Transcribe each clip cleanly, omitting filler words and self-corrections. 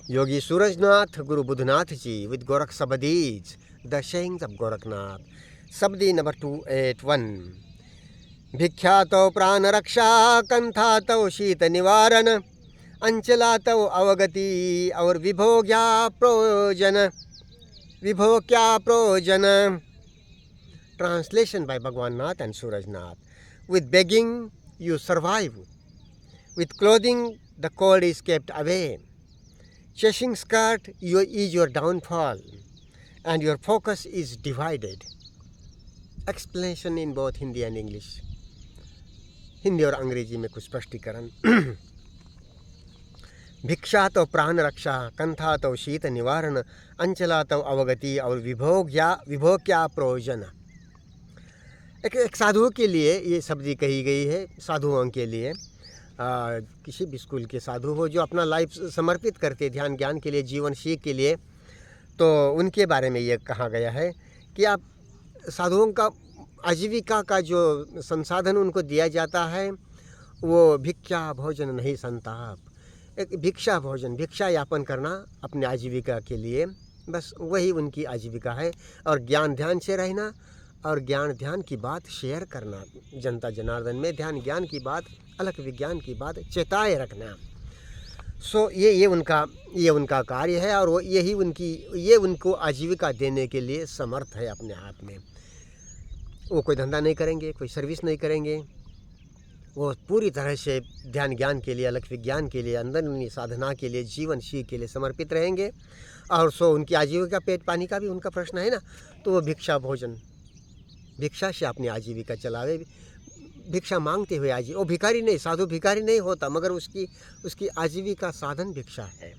Yogi Surajnath Guru Budhanath ji with Gorakh Sabadis, the sayings of Gorakhnath. Sabdi number 281. भिख्यातो प्राण रक्षा कंथातो शीत निवारण अंचलातो अवगति और विभोग्या प्रोजन. Translation by Bhagwan Nath and Surajnath. With begging you survive, with clothing the cold is kept away, chasing skirt is your downfall, and your focus is divided. Explanation in both Hindi and English. Hindi और अंग्रेजी में कुछ स्पष्टीकरण. भिक्षा तो प्राण रक्षा, कंथा तो शीत निवारण, अंचला तो अवगति और विभोग्या प्रयोजन. एक साधुओं के लिए ये शब्द कही गई है, साधुओं के लिए. किसी भी स्कूल के साधु हो जो अपना लाइफ समर्पित करते ध्यान ज्ञान के लिए, जीवन सीख के लिए, तो उनके बारे में ये कहा गया है कि आप साधुओं का आजीविका का जो संसाधन उनको दिया जाता है वो भिक्षा भोजन नहीं संताप. एक भिक्षा भोजन, भिक्षा यापन करना अपने आजीविका के लिए, बस वही उनकी आजीविका है. और ज्ञान ध्यान से रहना और ज्ञान ध्यान की बात शेयर करना जनता जनार्दन में, ध्यान ज्ञान की बात, अलग विज्ञान की बात चेताए रखना. सो ये उनका कार्य है और ये उनको आजीविका देने के लिए समर्थ है अपने आप में. वो कोई धंधा नहीं करेंगे, कोई सर्विस नहीं करेंगे, वो पूरी तरह से ध्यान ज्ञान के लिए, अलग विज्ञान के लिए, अंदरूनी साधना के लिए, जीवन सीख के लिए समर्पित रहेंगे. और सो उनकी आजीविका, पेट पानी का भी उनका प्रश्न है ना, तो वो भिक्षा भोजन, भिक्षा से अपनी आजीविका चलावे. भिक्षा मांगते हुए वो भिखारी नहीं, साधु भिखारी नहीं होता, मगर उसकी आजीविका साधन भिक्षा है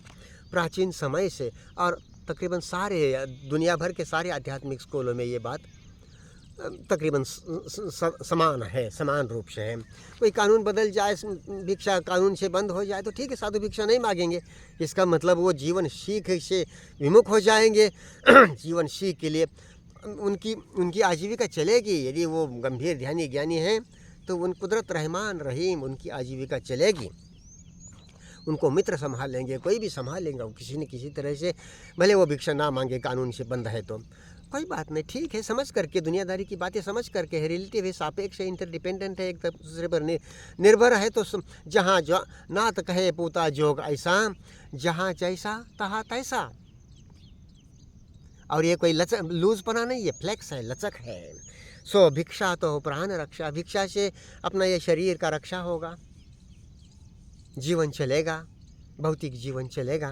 प्राचीन समय से. और तकरीबन सारे दुनिया भर के सारे आध्यात्मिक स्कूलों में ये बात तकरीबन समान है, समान रूप से है. कोई कानून बदल जाए, भिक्षा कानून से बंद हो जाए तो ठीक है, साधु भिक्षा नहीं मांगेंगे. इसका मतलब वो जीवन सीख से विमुख हो जाएंगे. जीवन सीख के लिए उनकी आजीविका चलेगी. यदि वो गंभीर ध्यानी ज्ञानी हैं तो उन कुदरत रहमान रहीम उनकी आजीविका चलेगी. उनको मित्र संभाल लेंगे, कोई भी संभाल लेंगे किसी न किसी तरह से. भले वो भिक्षा ना मांगे, कानून से बंद है तो कोई बात नहीं, ठीक है. समझ करके, दुनियादारी की बातें समझ करके है, रिलेटिव है, सापेक्ष है, इंटरडिपेंडेंट है, एक दूसरे पर निर्भर है. तो जहाँ नात कहे पूता जोग ऐसा, जहाँ जैसा तहाँ तैसा. और ये कोई लूजपना नहीं है, फ्लेक्स है, लचक है. सो भिक्षा तो प्राण रक्षा, भिक्षा से अपना ये शरीर का रक्षा होगा, जीवन चलेगा, भौतिक जीवन चलेगा.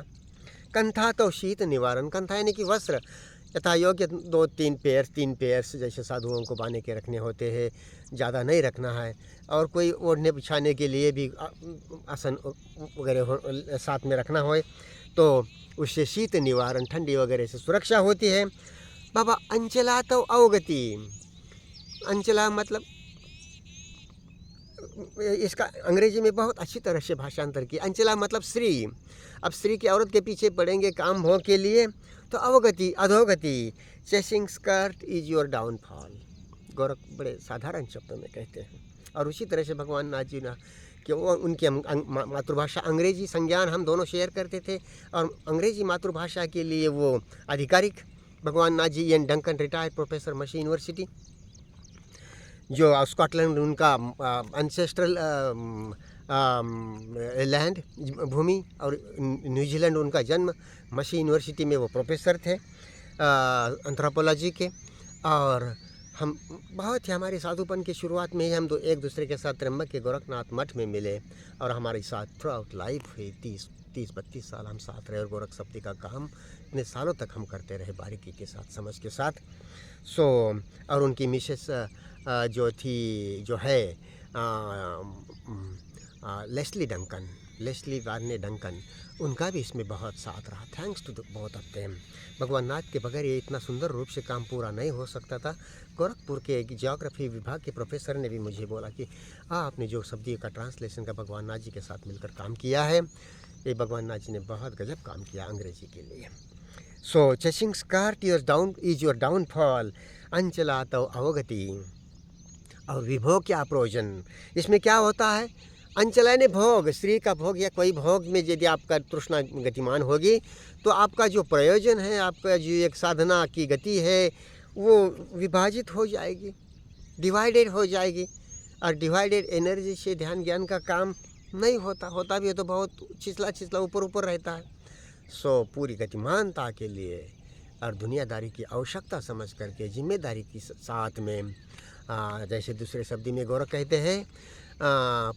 कंथा तो शीत निवारण, कंथा यानी कि वस्त्र यथा योग्य 2-3 पेयर जैसे साधुओं को बांध के रखने होते हैं, ज़्यादा नहीं रखना है. और कोई ओढ़ने बिछाने के लिए भी आसन वगैरह साथ में रखना हो तो उससे शीत निवारण, ठंडी वगैरह से सुरक्षा होती है. बाबा अंचला तो अवगति, अंचला मतलब इसका अंग्रेजी में बहुत अच्छी तरह से भाषांतर किया. अंचला मतलब स्त्री. अब स्त्री की औरत के पीछे पड़ेंगे काम भोग के लिए तो अवगति, अधोगति. Chasing skirt is your downfall. Gorakh बड़े साधारण शब्दों में कहते हैं. और उसी तरह से भगवान नाथ जी ना कि वो उनकी मातृभाषा अंग्रेजी संज्ञान हम दोनों शेयर करते थे और अंग्रेजी मातृभाषा के लिए वो आधिकारिक भगवान Nath G N Duncan, retired professor, मशी यूनिवर्सिटी, जो स्कॉटलैंड उनका एंसेस्ट्रल लैंड भूमि, और न्यूजीलैंड उनका जन्म. मशी यूनिवर्सिटी में वो प्रोफेसर थे एंथ्रोपोलॉजी के. और हम बहुत ही हमारे साधुपन की शुरुआत में ही हम एक दूसरे के साथ त्र्यंबक के गोरखनाथ मठ में मिले और हमारे साथ थ्रू आउट लाइफ हुई. 30-32 साल हम साथ रहे और गोरख शक्ति का काम इतने सालों तक हम करते रहे, बारीकी के साथ, समझ के साथ. सो और उनकी मिसेस जो है लेस्ली वार्ने डंकन, उनका भी इसमें बहुत साथ रहा. Thanks to both of them. Bhagwan Nath के बगैर ये इतना सुंदर रूप से काम पूरा नहीं हो सकता था. गोरखपुर के जियोग्राफी विभाग के प्रोफेसर ने भी मुझे बोला कि आपने जो शब्दी का ट्रांसलेशन का भगवान नाथ जी के साथ मिलकर काम किया है, ये भगवान नाथ जी ने बहुत गजब काम किया अंग्रेजी के लिए. So chasing skirt is your downfall, अंचला तो अवगति और विभोग क्या प्रयोजन. इसमें क्या होता है, अंचलाने भोग, स्त्री का भोग या कोई भोग में यदि आपका तृष्णा गतिमान होगी तो आपका जो प्रयोजन है, आपका जो एक साधना की गति है, वो विभाजित हो जाएगी, डिवाइडेड हो जाएगी। और डिवाइडेड एनर्जी से ध्यान ज्ञान का काम नहीं होता भी है तो बहुत छिछला ऊपर ऊपर रहता है। सो पूरी गतिमानता के लिए और दुनियादारी की आवश्यकता समझ करके जिम्मेदारी के साथ में, जैसे दूसरे शब्द में गौरव कहते हैं,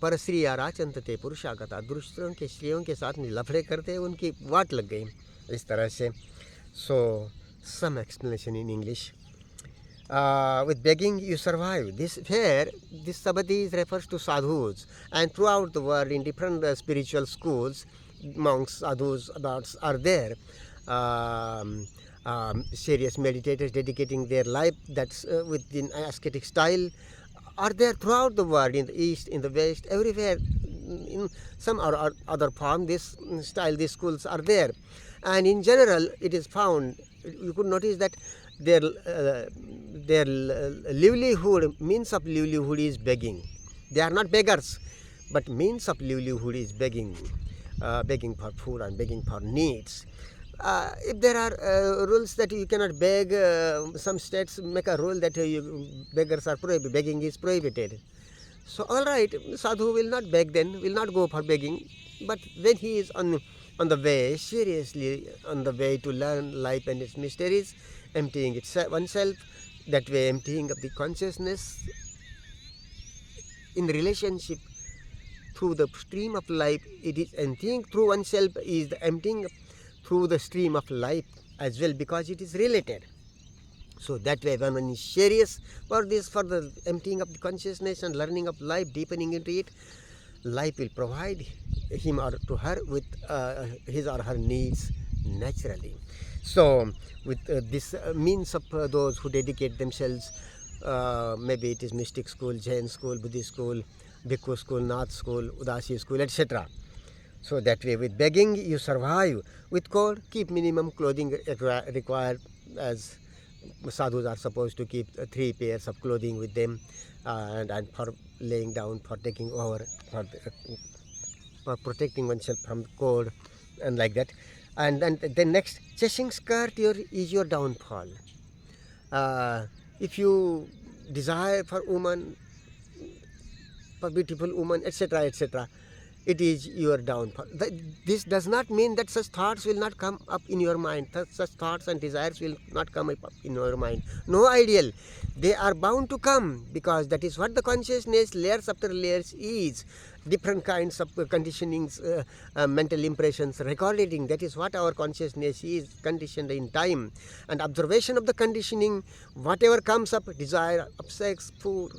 पर स्त्री आराचंतते पुरुषागता, दूसरों के स्त्रियों के साथ में लफड़े करते उनकी वाट लग गई, इस तरह से। So some explanation in English. With begging you survive. This sabadi refers to sadhus, and throughout the world in different spiritual schools, monks, sadhus, abbots are there. Serious meditators dedicating their life that's within ascetic style are there throughout the world, in the east, in the west, everywhere. In some or other form, this style, these schools are there, and in general, it is found. You could notice that their livelihood, means of livelihood is begging. They are not beggars, but means of livelihood is begging, begging for food and begging for needs. If there are rules that you cannot beg, some states make a rule that beggars are prohibited, begging is prohibited. So all right, sadhu will not beg then, will not go for begging, but when he is on the way, seriously on the way to learn life and its mysteries, emptying oneself, that way emptying of the consciousness in relationship through the stream of life, it is emptying through oneself is the emptying through the stream of life as well, because it is related. So that way when one is serious for this, for the emptying of the consciousness and learning of life, deepening into it, life will provide him or to her with his or her needs naturally. So with this means of those who dedicate themselves, maybe it is mystic school, Jain school, Buddhist school, Bhikkhu school, Nath school, Udasi school, etc. So that way with begging you survive. With cold, keep minimum clothing required, as sadhus are supposed to keep 3 pairs of clothing with them, and for laying down, for taking over, for protecting oneself from cold, and like that. And then next, chasing skirt is your downfall. If you desire for woman, for beautiful woman, etc., etc., it is your downfall. This does not mean that such thoughts will not come up in your mind. Such thoughts and desires will not come up in your mind. No ideal. They are bound to come, because that is what the consciousness, layers after layers, is. Different kinds of conditionings, mental impressions, recording. That is what our consciousness is, conditioned in time. And observation of the conditioning, whatever comes up, desire of sex, food,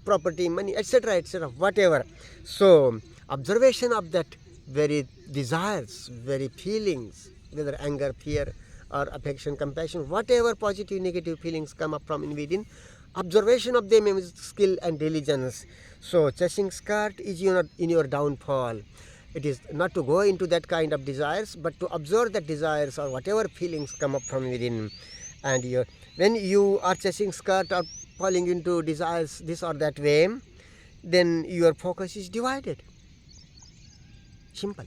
property, money, etc., etc., whatever. So observation of that very desires, very feelings, whether anger, fear, or affection, compassion, whatever positive, negative feelings come up from within, observation of them is skill and diligence. So chasing skirt is in your downfall. It is not to go into that kind of desires, but to observe that desires or whatever feelings come up from within. And when you are chasing skirt or falling into desires this or that way, then your focus is divided. Simple.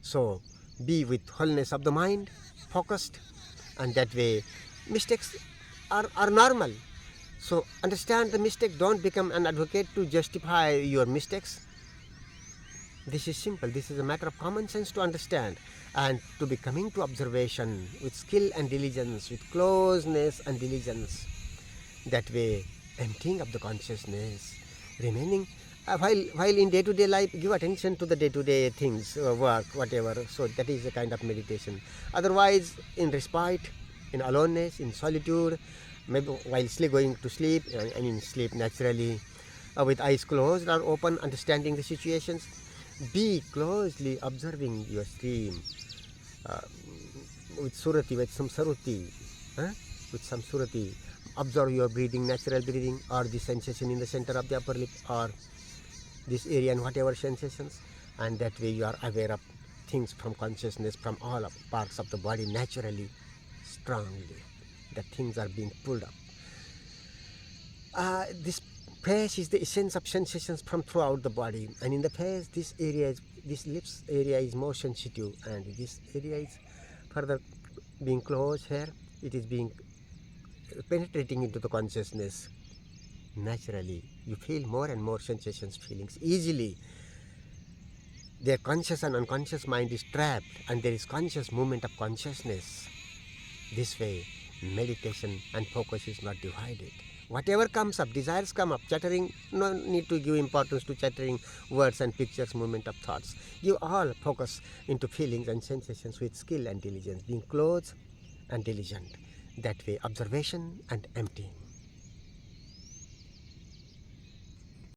So be with wholeness of the mind, focused, and that way mistakes are normal. So understand the mistake. Don't become an advocate to justify your mistakes. This is simple. This is a matter of common sense to understand, and to be coming to observation with skill and diligence, with closeness and diligence. That way, emptying of the consciousness, remaining while in day-to-day life, give attention to the day-to-day things, work, whatever. So that is a kind of meditation. Otherwise, in respite, in aloneness, in solitude, maybe while going to sleep, sleep naturally, with eyes closed or open, understanding the situations, be closely observing your stream, with surati, with some saruti, with some surati. Observe your breathing, natural breathing, or the sensation in the center of the upper lip, or this area, and whatever sensations, and that way you are aware of things from consciousness, from all of parts of the body naturally, strongly. The things are being pulled up. This face is the essence of sensations from throughout the body, and in the face this lips area is more sensitive, and this area is further being closed here. It is being penetrating into the consciousness. Naturally you feel more and more sensations, feelings easily. Their conscious and unconscious mind is trapped, and there is conscious movement of consciousness. This way meditation and focus is not divided. Whatever comes up, desires come up, chattering, no need to give importance to chattering words and pictures, movement of thoughts. Give all focus into feelings and sensations with skill and diligence, being close and diligent. That way observation and emptying.